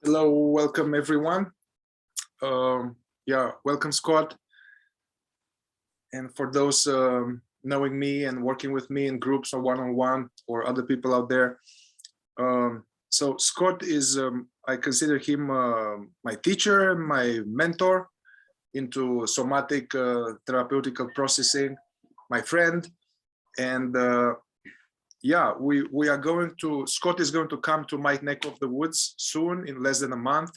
Hello, welcome everyone. Welcome Scott. And for those knowing me and working with me in groups or one-on-one or other people out there. So Scott is, I consider him my teacher, my mentor into somatic therapeutical processing, my friend. And we are going to, Scott is going to come to my neck of the woods soon, in less than a month,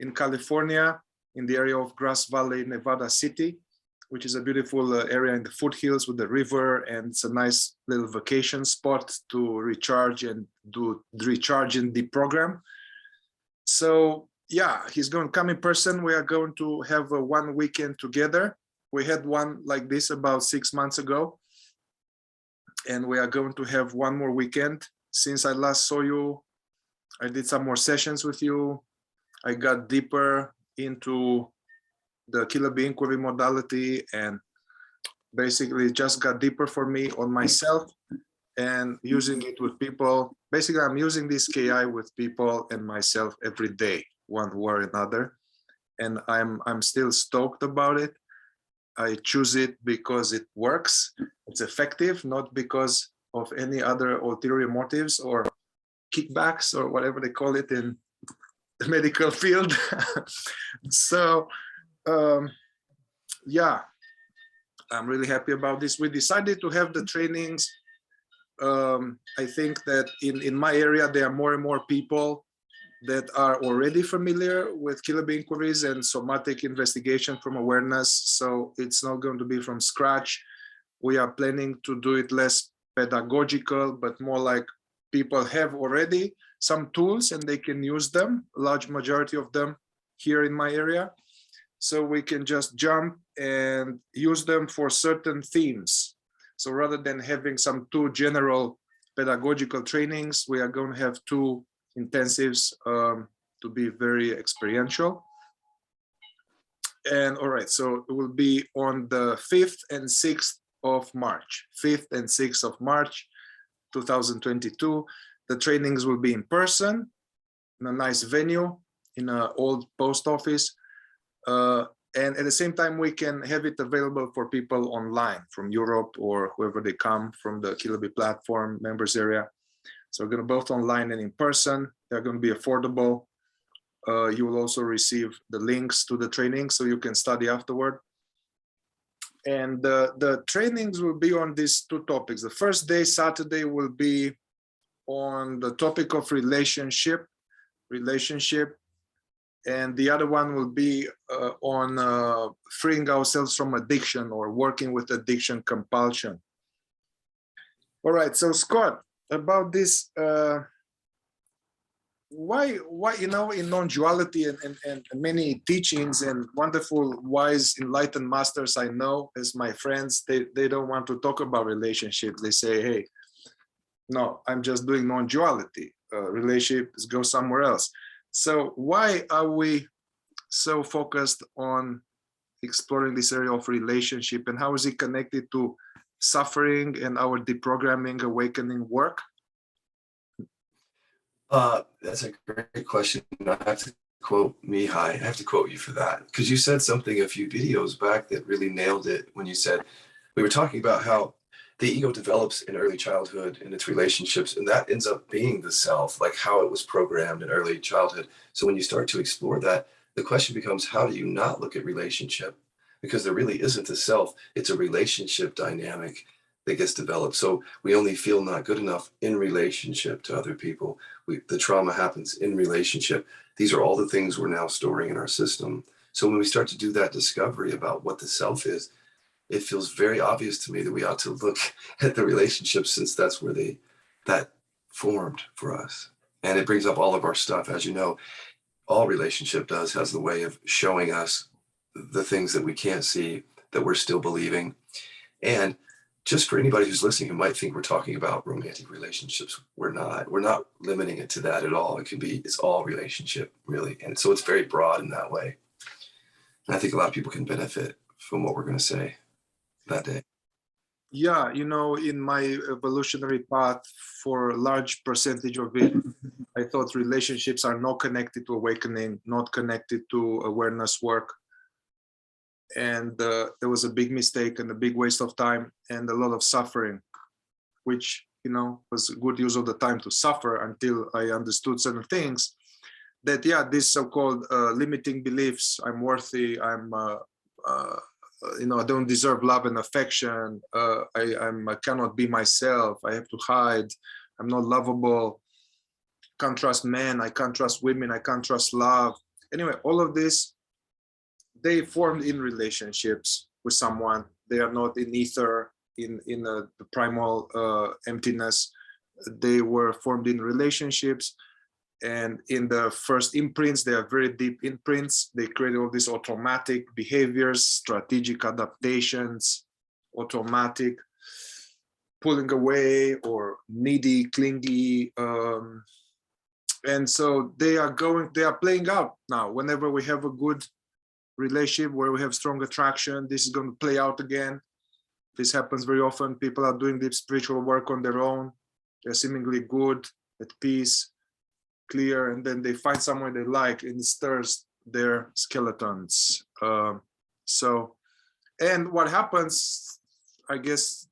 in California, in the area of Grass Valley, Nevada City, which is a beautiful area in the foothills with the river, and it's a nice little vacation spot to recharge and deprogram. So yeah, he's going to come in person. We are going to have one weekend together. We had one like this about 6 months ago. And we are going to have one more weekend. Since I last saw you, I did some more sessions with you. I got deeper into the Kiloby inquiry modality, and basically just got deeper for me on myself and using it with people. Basically, I'm using this KI with people and myself every day, one way or another. And I'm still stoked about it. I choose it because it works, it's effective, not because of any other ulterior motives or kickbacks or whatever they call it in the medical field. So, yeah, I'm really happy about this. We decided to have the trainings. I think that in my area, there are more and more people that are already familiar with Kiloby inquiries and somatic investigation from awareness. So it's not going to be from scratch. We are planning to do it less pedagogical, but more like people have already some tools and they can use them, a large majority of them here in my area. So we can just jump and use them for certain themes. So rather than having some two general pedagogical trainings, we are going to have two intensives to be very experiential. And all right, so it will be on the 5th and 6th of March, 5th and 6th of March, 2022. The trainings will be in person, in a nice venue, in an old post office. And at the same time, we can have it available for people online from Europe or whoever they come from the Kiloby platform members area. So we're going to both online and in person. They're going to be affordable. You will also receive the links to the training so you can study afterward. And the trainings will be on these two topics. The first day, Saturday, will be on the topic of relationship. And the other one will be on freeing ourselves from addiction or working with addiction compulsion. All right, so Scott, about this, why in non-duality and many teachings and wonderful, wise, enlightened masters I know as my friends, they don't want to talk about relationships. They say, hey, no, I'm just doing non-duality. Relationships go somewhere else. So why are we so focused on exploring this area of relationship, and how is it connected to suffering and our deprogramming awakening work? That's a great question. I have to quote Mihai. I have to quote you for that, because you said something a few videos back that really nailed it when you said, we were talking about how the ego develops in early childhood in its relationships, and that ends up being the self, like how it was programmed in early childhood. So when you start to explore that, the question becomes, how do you not look at relationship? Because there really isn't a self, it's a relationship dynamic that gets developed. So we only feel not good enough in relationship to other people. The trauma happens in relationship. These are all the things we're now storing in our system. So when we start to do that discovery about what the self is, it feels very obvious to me that we ought to look at the relationships, since that's where that formed for us. And it brings up all of our stuff. As you know, all relationship has the way of showing us the things that we can't see, that we're still believing. And just for anybody who's listening who might think we're talking about romantic relationships, we're not limiting it to that at all. It's all relationship, really. And so it's very broad in that way. And I think a lot of people can benefit from what we're going to say that day. Yeah, in my evolutionary path, for a large percentage of it, I thought relationships are not connected to awakening, not connected to awareness work. And there was a big mistake and a big waste of time and a lot of suffering, which, you know, was a good use of the time to suffer until I understood certain things. That, yeah, these so-called limiting beliefs, I'm worthy, you know, I don't deserve love and affection, I cannot be myself, I have to hide, I'm not lovable, can't trust men, I can't trust women, I can't trust love. Anyway, all of this, they formed in relationships with someone. They are not in ether, in the primal emptiness. They were formed in relationships. And in the first imprints, they are very deep imprints. They create all these automatic behaviors, strategic adaptations, automatic pulling away or needy, clingy. And so they are playing out now. Whenever we have a good relationship where we have strong attraction, this is going to play out again. This happens very often. People are doing deep spiritual work on their own. They're seemingly good, at peace, clear, and then they find someone they like and it stirs their skeletons. And what happens, I guess,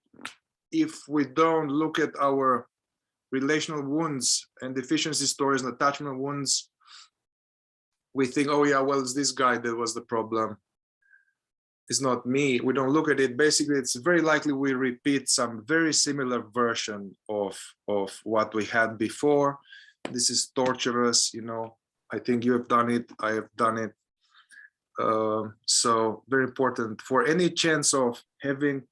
if we don't look at our relational wounds and deficiency stories and attachment wounds, we think, oh yeah, well, it's this guy that was the problem. It's not me. We don't look at it. Basically, it's very likely we repeat some very similar version of what we had before. This is torturous, you know. I think you have done it. I have done it. So very important for any chance of having,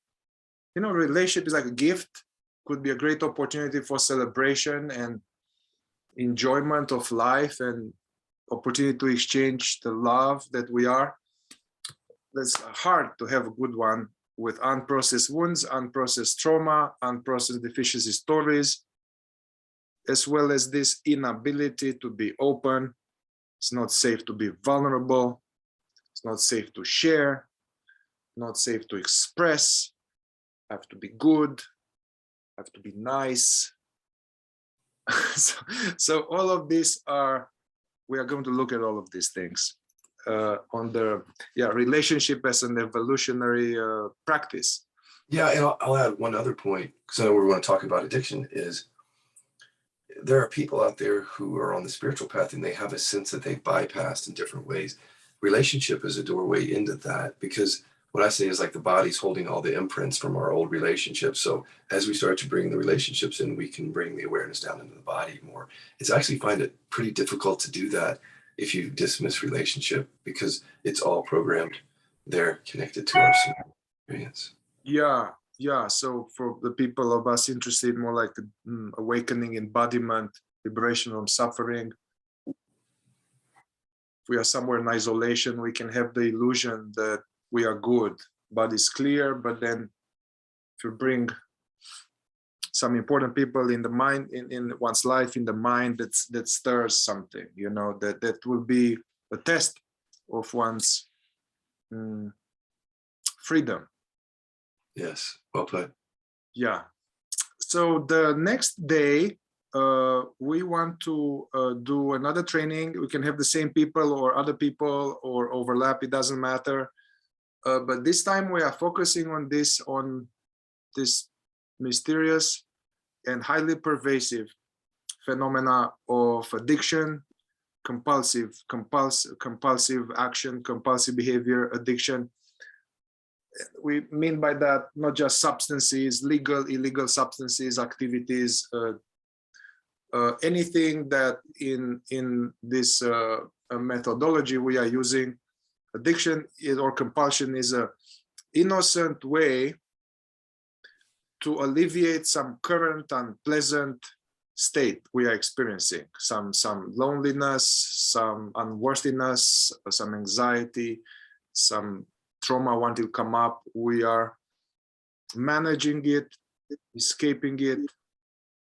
you know, relationship is like a gift. Could be a great opportunity for celebration and enjoyment of life and opportunity to exchange the love that we are. It's hard to have a good one with unprocessed wounds, unprocessed trauma, unprocessed deficiency stories, as well as this inability to be open. It's not safe to be vulnerable. It's not safe to share, not safe to express. I have to be good. I have to be nice. so all of these we are going to look at all of these things on the relationship as an evolutionary practice. Yeah, and I'll add one other point, because I know we want to talk about addiction, is there are people out there who are on the spiritual path and they have a sense that they've bypassed in different ways. Relationship is a doorway into that, because what I say is like the body's holding all the imprints from our old relationships. So as we start to bring the relationships in, we can bring the awareness down into the body more. It's actually find it pretty difficult to do that if you dismiss relationship, because it's all programmed there, connected to our experience. Yeah. So for the people of us interested more like the awakening, embodiment, liberation from suffering, if we are somewhere in isolation, we can have the illusion that we are good, body's clear, but then if you bring some important people in the mind, in one's life, in the mind, that stirs something, you know, that will be a test of one's freedom. Yes, well put. Yeah. So the next day, we want to do another training. We can have the same people or other people or overlap, it doesn't matter. But this time we are focusing on this mysterious and highly pervasive phenomena of addiction, compulsive action, compulsive behavior, addiction. We mean by that not just substances, legal, illegal substances, activities, anything that in this methodology we are using. Addiction or compulsion is an innocent way to alleviate some current unpleasant state we are experiencing, some loneliness, some unworthiness, some anxiety, some trauma wanting to come up. We are managing it, escaping it,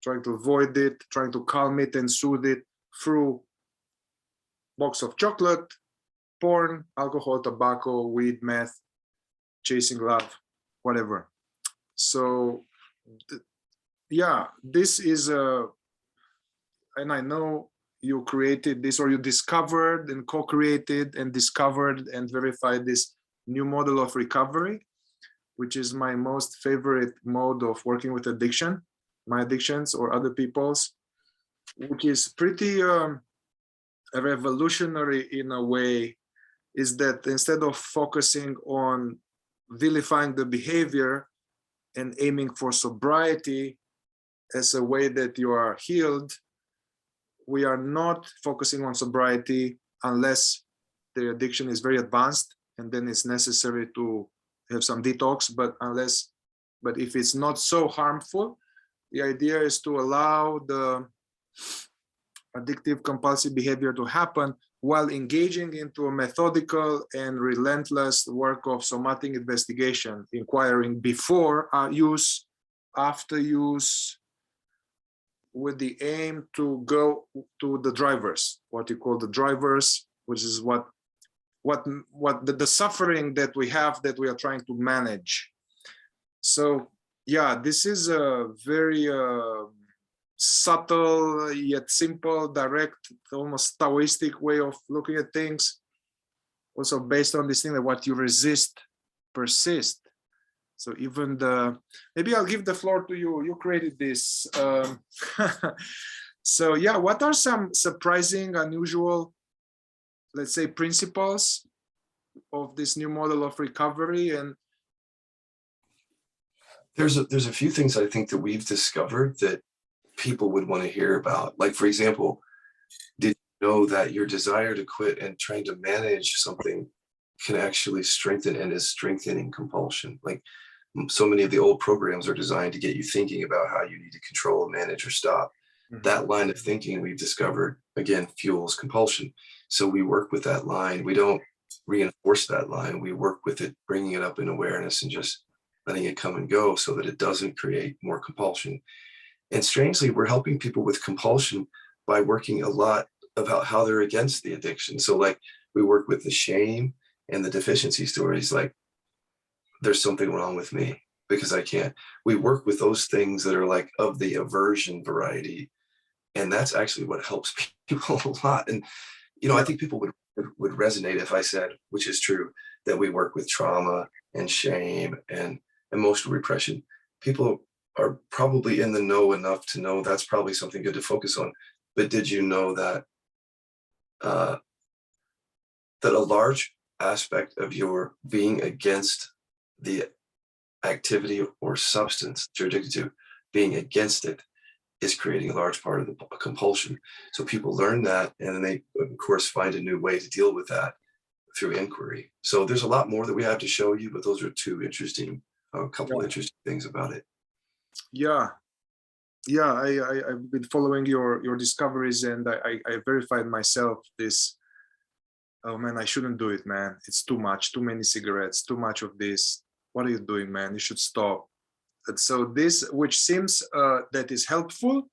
trying to avoid it, trying to calm it and soothe it through box of chocolate, porn, alcohol, tobacco, weed, meth, chasing love, whatever. So yeah, this is and I know you created this, or you discovered and co-created and discovered and verified this new model of recovery, which is my most favorite mode of working with addiction, my addictions or other people's, which is pretty revolutionary in a way, is that instead of focusing on vilifying the behavior and aiming for sobriety as a way that you are healed, we are not focusing on sobriety unless the addiction is very advanced, and then it's necessary to have some detox. But if it's not so harmful, the idea is to allow the addictive compulsive behavior to happen while engaging into a methodical and relentless work of somatic investigation, inquiring before use, after use, with the aim to go to the drivers, what you call the drivers, which is what the suffering that we have that we are trying to manage. So yeah, this is a very subtle yet simple, direct, almost Taoistic way of looking at things. Also based on this thing that what you resist persists. So even maybe I'll give the floor to you. You created this. So yeah, what are some surprising, unusual, let's say, principles of this new model of recovery? And there's a few things I think that we've discovered that people would want to hear about. Like, for example, did you know that your desire to quit and trying to manage something can actually strengthen and is strengthening compulsion? Like, so many of the old programs are designed to get you thinking about how you need to control, manage, or stop. Mm-hmm. That line of thinking, we've discovered, again, fuels compulsion. So we work with that line. We don't reinforce that line. We work with it, bringing it up in awareness and just letting it come and go so that it doesn't create more compulsion. And strangely, we're helping people with compulsion by working a lot about how they're against the addiction. So like, we work with the shame and the deficiency stories, like, there's something wrong with me because I can't. We work with those things that are like of the aversion variety. And that's actually what helps people a lot. And, you know, I think people would resonate if I said, which is true, that we work with trauma and shame and emotional repression. People are probably in the know enough to know that's probably something good to focus on. But did you know that that a large aspect of your being against the activity or substance that you're addicted to, being against it, is creating a large part of the compulsion? So people learn that, and then they, of course, find a new way to deal with that through inquiry. So there's a lot more that we have to show you, but those are two interesting, couple interesting things about it. Yeah, I've been following your discoveries, and I verified myself this. Oh man, I shouldn't do it, man. It's too much, too many cigarettes, too much of this. What are you doing, man? You should stop. And so this, which seems that is helpful,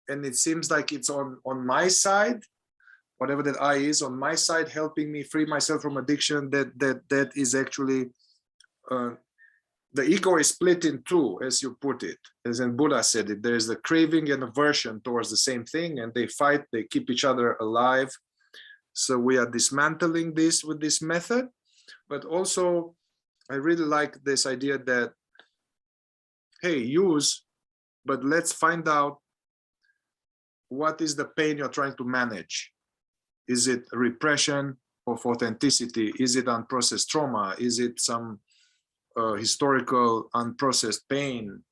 and it seems like it's on my side, whatever that I is on my side, helping me free myself from addiction. That is actually the ego is split in two, as you put it, as in Buddha said it. There is the craving and aversion towards the same thing, and they fight. They keep each other alive. So we are dismantling this with this method, but also I really like this idea that, hey, use, but let's find out what is the pain you're trying to manage. Is it repression of authenticity? Is it unprocessed trauma? Is it some historical unprocessed pain?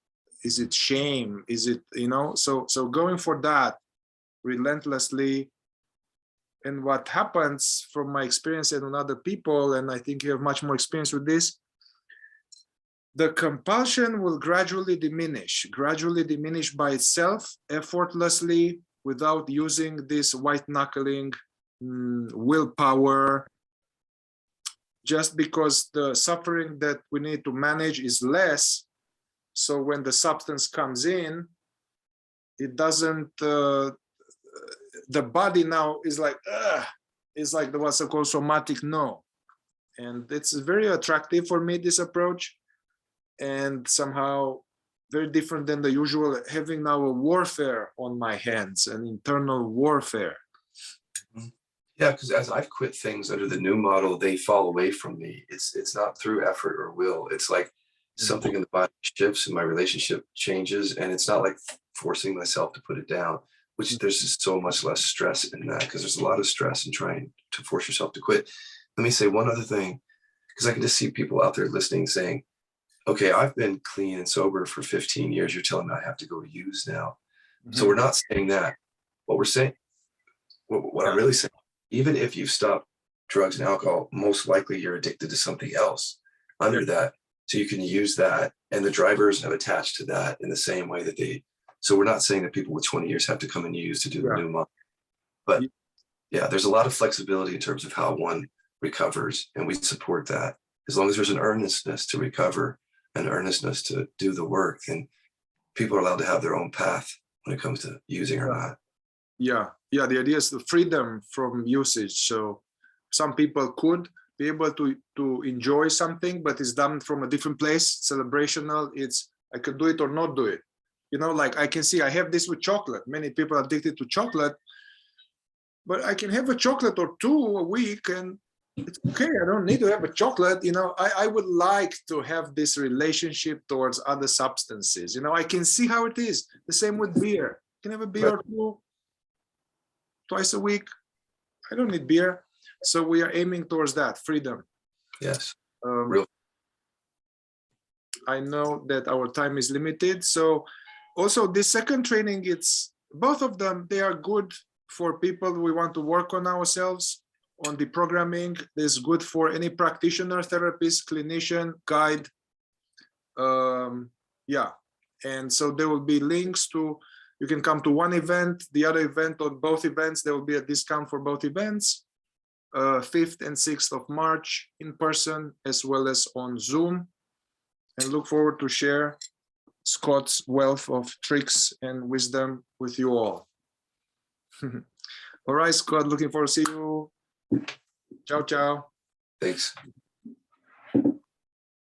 Is it shame? Is it, you know, so going for that relentlessly. And what happens from my experience and on other people, and I think you have much more experience with this, the compulsion will gradually diminish by itself, effortlessly, without using this white-knuckling willpower, just because the suffering that we need to manage is less. So when the substance comes in, it doesn't, the body now is like, it's like the what's called somatic no. And it's very attractive for me, this approach, and somehow very different than the usual having now a warfare on my hands, an internal warfare. Yeah, because as I've quit things under the new model, they fall away from me. It's not through effort or will. It's like something in the body shifts and my relationship changes, and it's not like forcing myself to put it down, which there's just so much less stress in that, because there's a lot of stress in trying to force yourself to quit. Let me say one other thing, because I can just see people out there listening saying, okay, I've been clean and sober for 15 years. You're telling me I have to go to use now. So we're not saying that. What we're saying, what I'm really saying, even if you've stopped drugs and alcohol, most likely you're addicted to something else under that. So you can use that, and the drivers have attached to that in the same way that they. So we're not saying that people with 20 years have to come and use to do the new model, but yeah, there's a lot of flexibility in terms of how one recovers, and we support that. As long as there's an earnestness to recover, an earnestness to do the work, then people are allowed to have their own path when it comes to using or not. Yeah, the idea is the freedom from usage. So some people could be able to enjoy something, but it's done from a different place, celebrational. It's I could do it or not do it. You know, like I can see I have this with chocolate. Many people are addicted to chocolate, but I can have a chocolate or two a week and it's okay. I don't need to have a chocolate. You know, I would like to have this relationship towards other substances. You know, I can see how it is. The same with beer. You can have a beer or two twice a week. I don't need beer. So we are aiming towards that freedom. Yes. I know that our time is limited. So also this second training, it's both of them, they are good for people we want to work on ourselves on deprogramming. It's good for any practitioner, therapist, clinician, guide. Yeah. And so there will be links to, you can come to one event, the other event, on both events, there will be a discount for both events. 5th and 6th of March in person, as well as on Zoom. And look forward to share Scott's wealth of tricks and wisdom with you all. All right, Scott, looking forward to see you. Ciao, ciao. Thanks.